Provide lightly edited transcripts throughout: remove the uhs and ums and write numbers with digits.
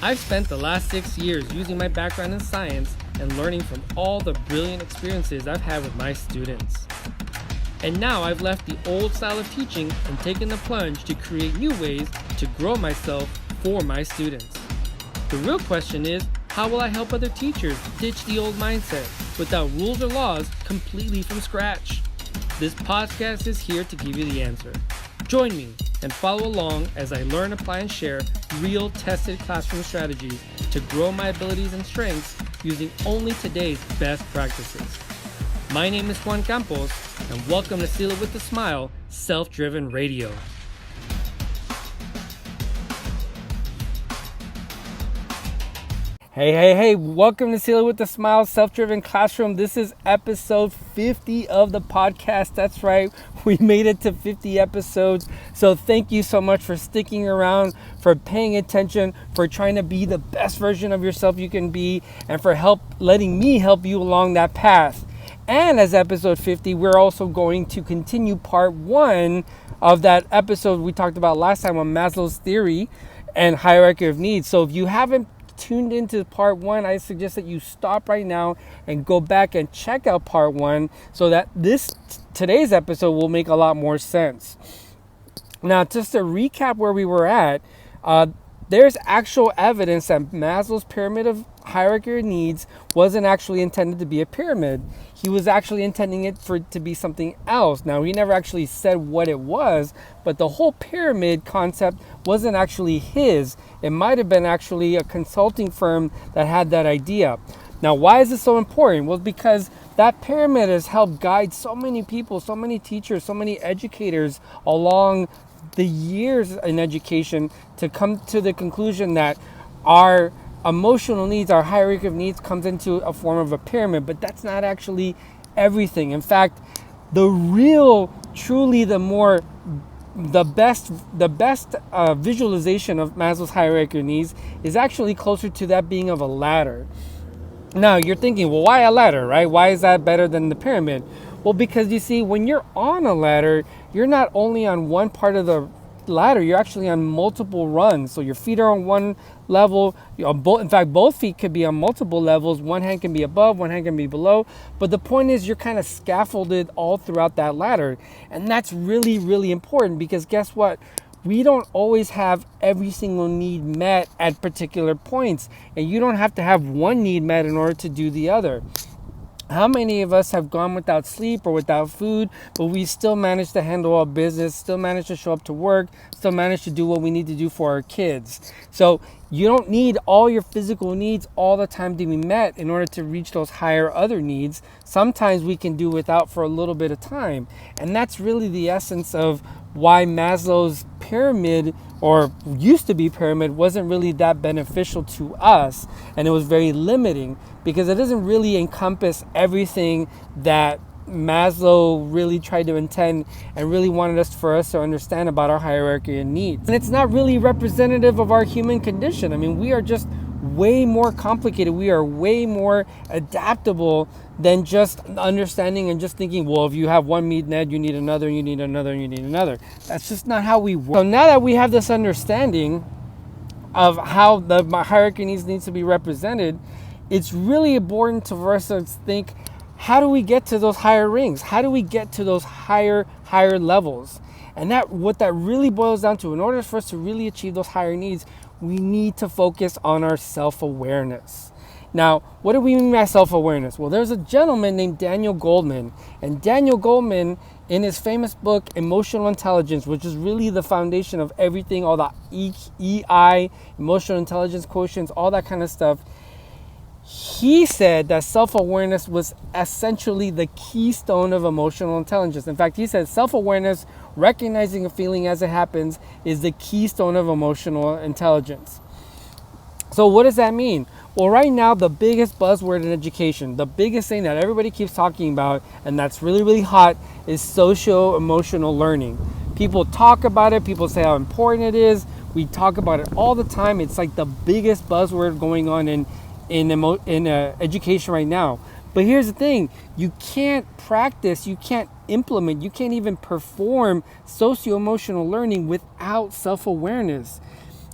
I've spent the last 6 years using my background in science and learning from all the brilliant experiences I've had with my students. And now I've left the old style of teaching and taken the plunge to create new ways to grow myself for my students. The real question is, how will I help other teachers ditch the old mindset without rules or laws completely from scratch? This podcast is here to give you the answer. Join me and follow along as I learn, apply, and share real tested classroom strategies to grow my abilities and strengths using only today's best practices. My name is Juan Campos, and welcome to Seal It With a Smile, Self-Driven Radio. Hey, welcome to Seal It With a Smile, Self-Driven Classroom. This is episode 50 of the podcast. That's right, we made it to 50 episodes. So thank you so much for sticking around, for paying attention, for trying to be the best version of yourself you can be, and for letting me help you along that path. And as episode 50, we're also going to continue part 1 of that episode we talked about last time on Maslow's theory and hierarchy of needs. So if you haven't tuned into part 1, I suggest that you stop right now and go back and check out part 1 so that today's episode will make a lot more sense. Now, just to recap where we were at, there's actual evidence that Maslow's pyramid of hierarchy of needs wasn't actually intended to be a pyramid. He was actually intending it to be something else. Now, he never actually said what it was, but the whole pyramid concept wasn't actually his. It might have been actually a consulting firm that had that idea. Now, why is this so important? Well, because that pyramid has helped guide so many people, so many teachers, so many educators along the years in education to come to the conclusion that our emotional needs, our hierarchy of needs comes into a form of a pyramid, but that's not actually everything. In fact, the best visualization of Maslow's hierarchy of needs is actually closer to that being of a ladder. Now you're thinking, well, why a ladder, right? Why is that better than the pyramid? Well, because you see, when you're on a ladder, you're not only on one part of the ladder, you're actually on multiple rungs. So your feet are on one level. In fact, both feet could be on multiple levels. One hand can be above, one hand can be below. But the point is, you're kind of scaffolded all throughout that ladder. And that's really, really important, because guess what? We don't always have every single need met at particular points. And you don't have to have one need met in order to do the other. How many of us have gone without sleep or without food, but we still manage to handle our business, still manage to show up to work, still manage to do what we need to do for our kids? So you don't need all your physical needs all the time to be met in order to reach those higher other needs. Sometimes we can do without for a little bit of time. And that's really the essence of why Maslow's pyramid, or used to be pyramid, wasn't really that beneficial to us, and it was very limiting because it doesn't really encompass everything that Maslow really tried to intend and really wanted for us to understand about our hierarchy and needs. And it's not really representative of our human condition. I mean, we are just way more complicated. We are way more adaptable than just understanding and just thinking, well, if you have one need met, you need another, you need another, you need another. That's just not how we work. So now that we have this understanding of how the hierarchy needs to be represented, it's really important for us to think, how do we get to those higher rings? How do we get to those higher levels? And what that really boils down to, in order for us to really achieve those higher needs, we need to focus on our self-awareness. Now, what do we mean by self-awareness? Well, there's a gentleman named Daniel Goleman, and Daniel Goleman, in his famous book, Emotional Intelligence, which is really the foundation of everything, all the EI, emotional intelligence quotients, all that kind of stuff, he said that self-awareness was essentially the keystone of emotional intelligence. In fact, he said self-awareness, recognizing a feeling as it happens, is the keystone of emotional intelligence. So what does that mean? Well, right now, the biggest buzzword in education, the biggest thing that everybody keeps talking about, and that's really, really hot, is socio-emotional learning. People talk about it. People say how important it is. We talk about it all the time. It's like the biggest buzzword going on in education right now. But here's the thing, you can't practice, you can't implement, you can't even perform socio-emotional learning without self-awareness.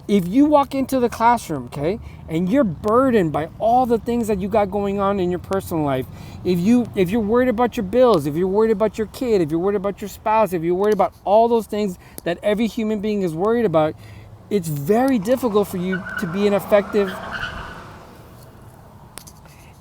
If you walk into the classroom, okay, and you're burdened by all the things that you got going on in your personal life, if you're worried about your bills, if you're worried about your kid, if you're worried about your spouse, if you're worried about all those things that every human being is worried about, it's very difficult for you to be an effective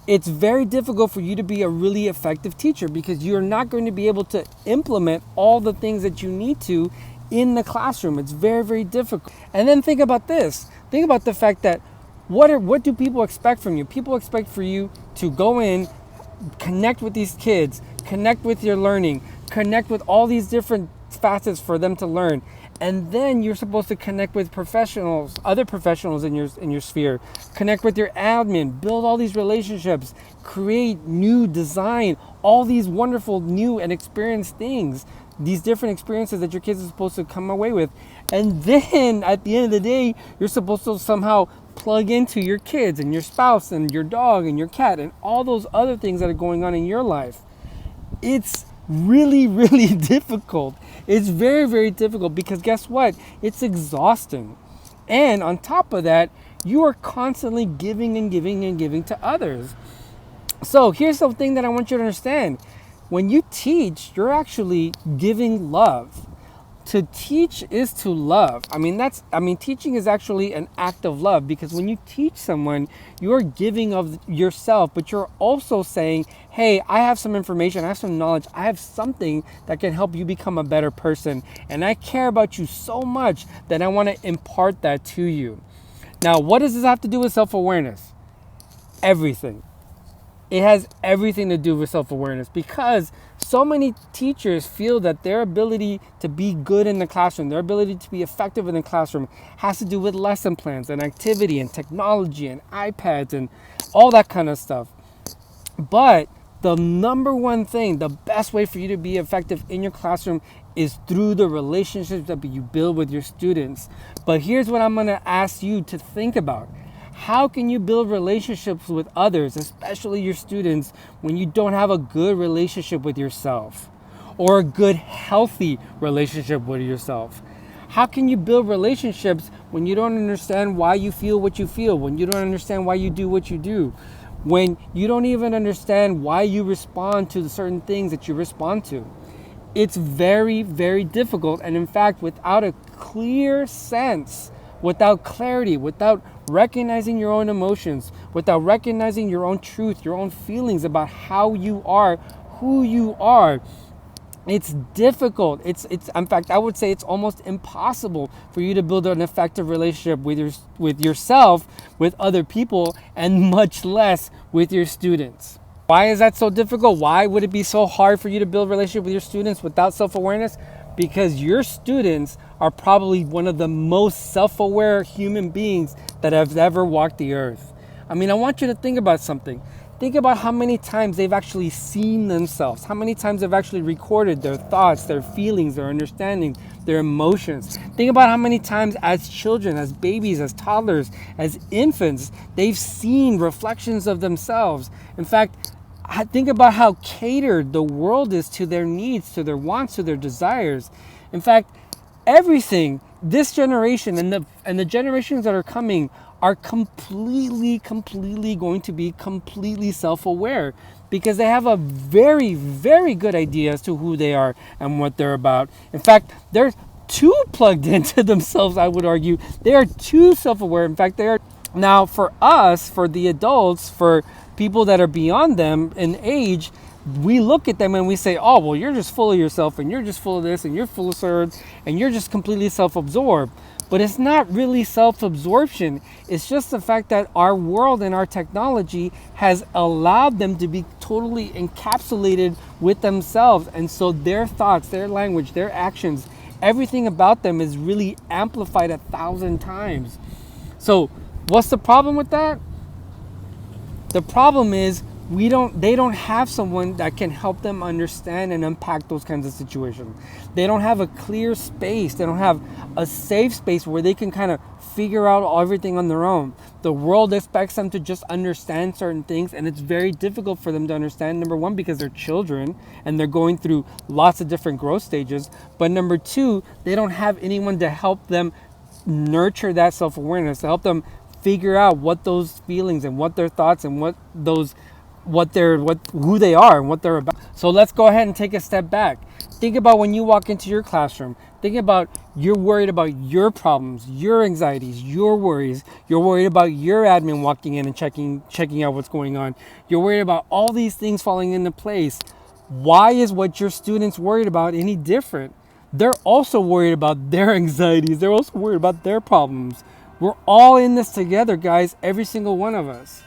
it's very difficult for you to be a really effective teacher, because you're not going to be able to implement all the things that you need to in the classroom. It's very, very difficult. And then think about this. Think about the fact that what do people expect from you? People expect for you to go in, connect with these kids, connect with your learning, connect with all these different facets for them to learn. And then you're supposed to connect with professionals, other professionals in your sphere, connect with your admin, build all these relationships, create new design, all these wonderful new and experienced things, these different experiences that your kids are supposed to come away with. And then at the end of the day, you're supposed to somehow plug into your kids and your spouse and your dog and your cat and all those other things that are going on in your life. It's really, really difficult. It's very, very difficult, because guess what? It's exhausting. And on top of that, you are constantly giving and giving and giving to others. So here's the thing that I want you to understand. When you teach, you're actually giving love. To teach is to love. Teaching is actually an act of love, because when you teach someone, you're giving of yourself, but you're also saying, hey, I have some information, I have some knowledge, I have something that can help you become a better person, and I care about you so much that I want to impart that to you. Now, what does this have to do with self-awareness? Everything. It has everything to do with self-awareness, because so many teachers feel that their ability to be good in the classroom, their ability to be effective in the classroom, has to do with lesson plans and activity and technology and iPads and all that kind of stuff. But the number one thing, the best way for you to be effective in your classroom is through the relationships that you build with your students. But here's what I'm going to ask you to think about. How can you build relationships with others, especially your students, when you don't have a good relationship with yourself, or a good, healthy relationship with yourself? How can you build relationships when you don't understand why you feel what you feel, when you don't understand why you do what you do, when you don't even understand why you respond to the certain things that you respond to? It's very, very difficult. And in fact, without a clear sense, without clarity, without recognizing your own emotions, without recognizing your own truth, your own feelings about how you are, who you are, it's difficult. It's in fact, I would say it's almost impossible for you to build an effective relationship with yourself, with other people, and much less with your students. Why is that so difficult? Why would it be so hard for you to build a relationship with your students without self-awareness? Because your students are probably one of the most self-aware human beings that have ever walked the earth. I want you to think about something. Think about how many times they've actually seen themselves, how many times they've actually recorded their thoughts, their feelings, their understanding, their emotions. Think about how many times as children, as babies, as toddlers, as infants, they've seen reflections of themselves. In fact, think about how catered the world is to their needs, to their wants, to their desires. In fact, everything, this generation and the generations that are coming are completely going to be completely self-aware, because they have a very, very good idea as to who they are and what they're about. In fact, they're too plugged into themselves, I would argue. They are too self-aware. In fact, they are. Now, for us, for the adults, for people that are beyond them in age, we look at them and we say, oh, well, you're just full of yourself, and you're just full of this, and you're full of certain, and you're just completely self-absorbed. But it's not really self-absorption. It's just the fact that our world and our technology has allowed them to be totally encapsulated with themselves. And so their thoughts, their language, their actions, everything about them is really amplified 1,000 times. So what's the problem with that? The problem is they don't have someone that can help them understand and unpack those kinds of situations. They don't have a clear space. They don't have a safe space where they can kind of figure out everything on their own. The world expects them to just understand certain things, and it's very difficult for them to understand. Number one, because they're children and they're going through lots of different growth stages. But number two, they don't have anyone to help them nurture that self-awareness, to help them figure out what those feelings and what their thoughts and who they are and what they're about. So let's go ahead and take a step back. Think about when you walk into your classroom. Think about, you're worried about your problems, your anxieties, your worries. You're worried about your admin walking in and checking out what's going on. You're worried about all these things falling into place. Why is what your students worried about any different? They're also worried about their anxieties. They're also worried about their problems. We're all in this together, guys, every single one of us.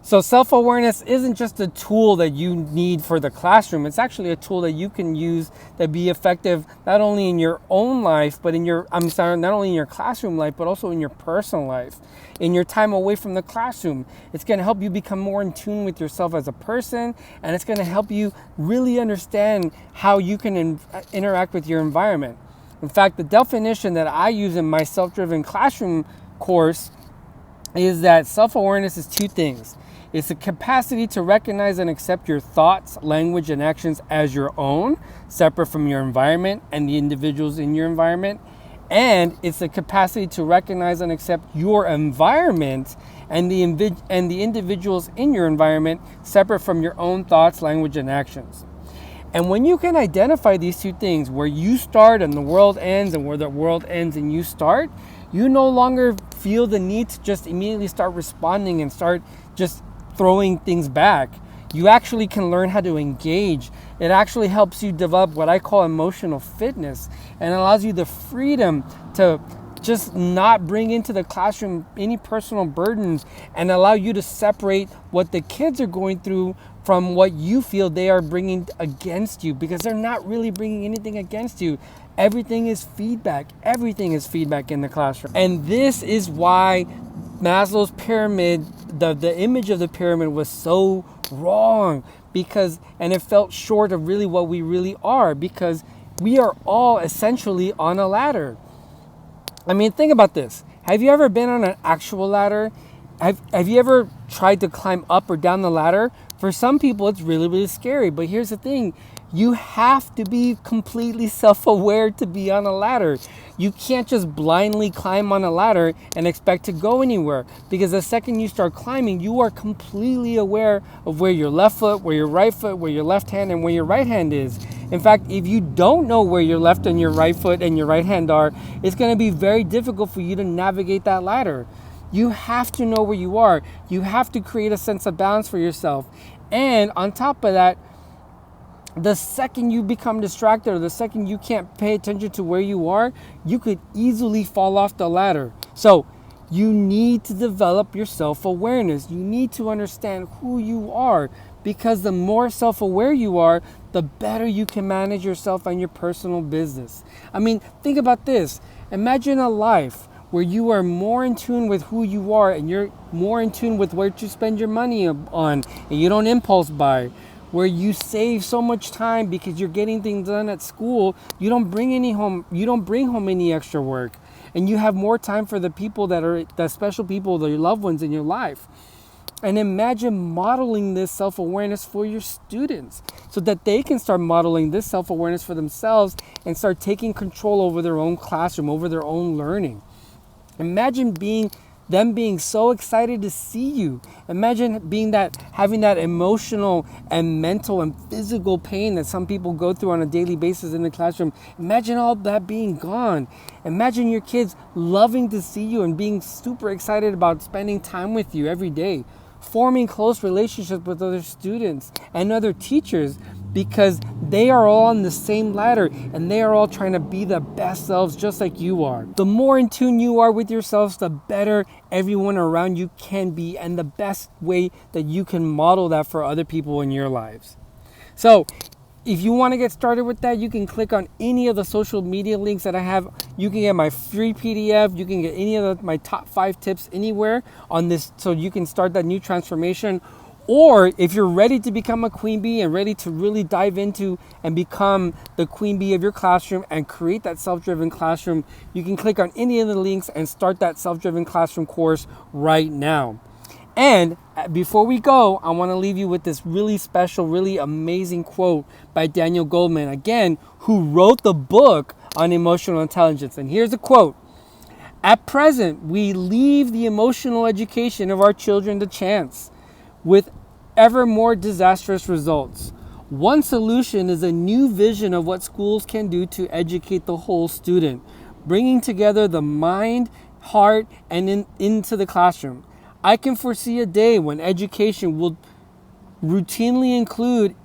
So self-awareness isn't just a tool that you need for the classroom. It's actually a tool that you can use that be effective not only in your own life, but not only in your classroom life, but also in your personal life, in your time away from the classroom. It's going to help you become more in tune with yourself as a person, and it's going to help you really understand how you can interact with your environment. In fact, the definition that I use in my self-driven classroom course is that self-awareness is two things. It's the capacity to recognize and accept your thoughts, language, and actions as your own, separate from your environment and the individuals in your environment. And it's the capacity to recognize and accept your environment and the individuals in your environment, separate from your own thoughts, language, and actions. And when you can identify these two things, where you start and the world ends, and where the world ends and you start, you no longer feel the need to just immediately start responding and start just throwing things back. You actually can learn how to engage. It actually helps you develop what I call emotional fitness, and allows you the freedom to just not bring into the classroom any personal burdens, and allow you to separate what the kids are going through from what you feel they are bringing against you, because they're not really bringing anything against you. Everything is feedback. Everything is feedback in the classroom. And this is why Maslow's pyramid, the image of the pyramid was so wrong, and it felt short of really what we really are, because we are all essentially on a ladder. I mean, think about this. Have you ever been on an actual ladder? Have you ever tried to climb up or down the ladder? For some people, it's really, really scary. But here's the thing. You have to be completely self-aware to be on a ladder. You can't just blindly climb on a ladder and expect to go anywhere, because the second you start climbing, you are completely aware of where your left foot, where your right foot, where your left hand, and where your right hand is. In fact, if you don't know where your left and your right foot and your right hand are, it's going to be very difficult for you to navigate that ladder. You have to know where you are. You have to create a sense of balance for yourself. And on top of that, the second you become distracted, or the second you can't pay attention to where you are, you could easily fall off the ladder. So you need to develop your self-awareness. You need to understand who you are, because the more self-aware you are, the better you can manage yourself and your personal business. I mean, think about this. Imagine a life where you are more in tune with who you are, and you're more in tune with where to spend your money on, and you don't impulse buy, where you save so much time because you're getting things done at school. You don't bring home any extra work, and you have more time for the people the special people, your loved ones in your life. And imagine modeling this self-awareness for your students, so that they can start modeling this self-awareness for themselves and start taking control over their own classroom, over their own learning. Imagine them being so excited to see you. Imagine having that emotional and mental and physical pain that some people go through on a daily basis in the classroom. Imagine all that being gone. Imagine your kids loving to see you and being super excited about spending time with you every day, forming close relationships with other students and other teachers, because they are all on the same ladder and they are all trying to be the best selves just like you are. The more in tune you are with yourselves, the better everyone around you can be, and the best way that you can model that for other people in your lives. So if you want to get started with that, you can click on any of the social media links that I have. You can get my free PDF. You can get any of my top 5 tips anywhere on this, so you can start that new transformation. Or if you're ready to become a queen bee and ready to really dive into and become the queen bee of your classroom and create that self-driven classroom, you can click on any of the links and start that self-driven classroom course right now. And before we go, I want to leave you with this really special, really amazing quote by Daniel Goleman, again, who wrote the book on emotional intelligence. And here's the quote: At present, we leave the emotional education of our children to chance, with ever more disastrous results. One solution is a new vision of what schools can do to educate the whole student, bringing together the mind, heart, and into the classroom. I can foresee a day when education will routinely include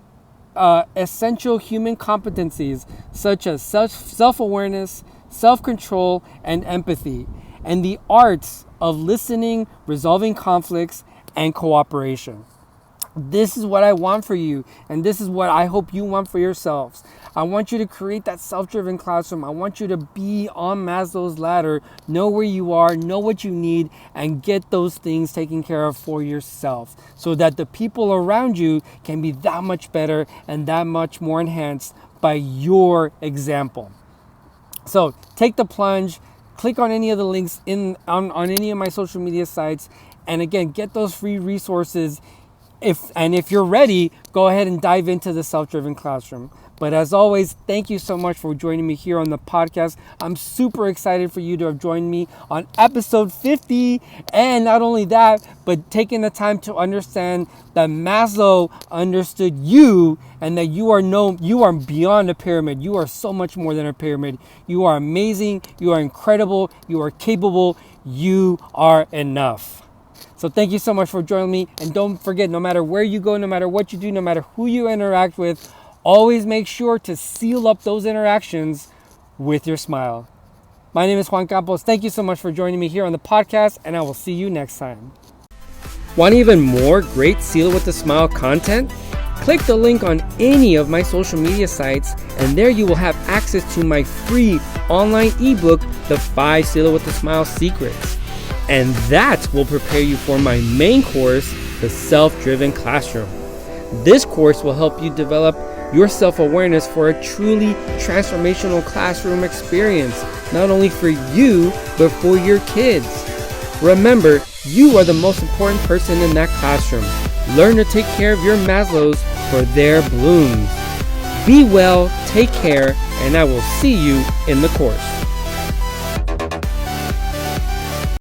essential human competencies such as self-awareness, self-control, and empathy, and the arts of listening, resolving conflicts, and cooperation. This is what I want for you, and this is what I hope you want for yourselves. I want you to create that self-driven classroom. I want you to be on Maslow's ladder, know where you are, know what you need, and get those things taken care of for yourself so that the people around you can be that much better and that much more enhanced by your example. So take the plunge, click on any of the links on any of my social media sites, and again, get those free resources. If you're ready, go ahead and dive into the self-driven classroom. But as always, thank you so much for joining me here on the podcast. I'm super excited for you to have joined me on episode 50. And not only that, but taking the time to understand that Maslow understood you and that you are beyond a pyramid. You are so much more than a pyramid. You are amazing. You are incredible. You are capable. You are enough. So thank you so much for joining me. And don't forget, no matter where you go, no matter what you do, no matter who you interact with, always make sure to seal up those interactions with your smile. My name is Juan Campos. Thank you so much for joining me here on the podcast, and I will see you next time. Want even more great Seal It With a Smile content? Click the link on any of my social media sites, and there you will have access to my free online ebook, The 5 Seal It With a Smile Secrets. And that will prepare you for my main course, The Self-Driven Classroom. This course will help you develop your self-awareness for a truly transformational classroom experience, not only for you, but for your kids. Remember, you are the most important person in that classroom. Learn to take care of your Maslows for their blooms. Be well, take care, and I will see you in the course.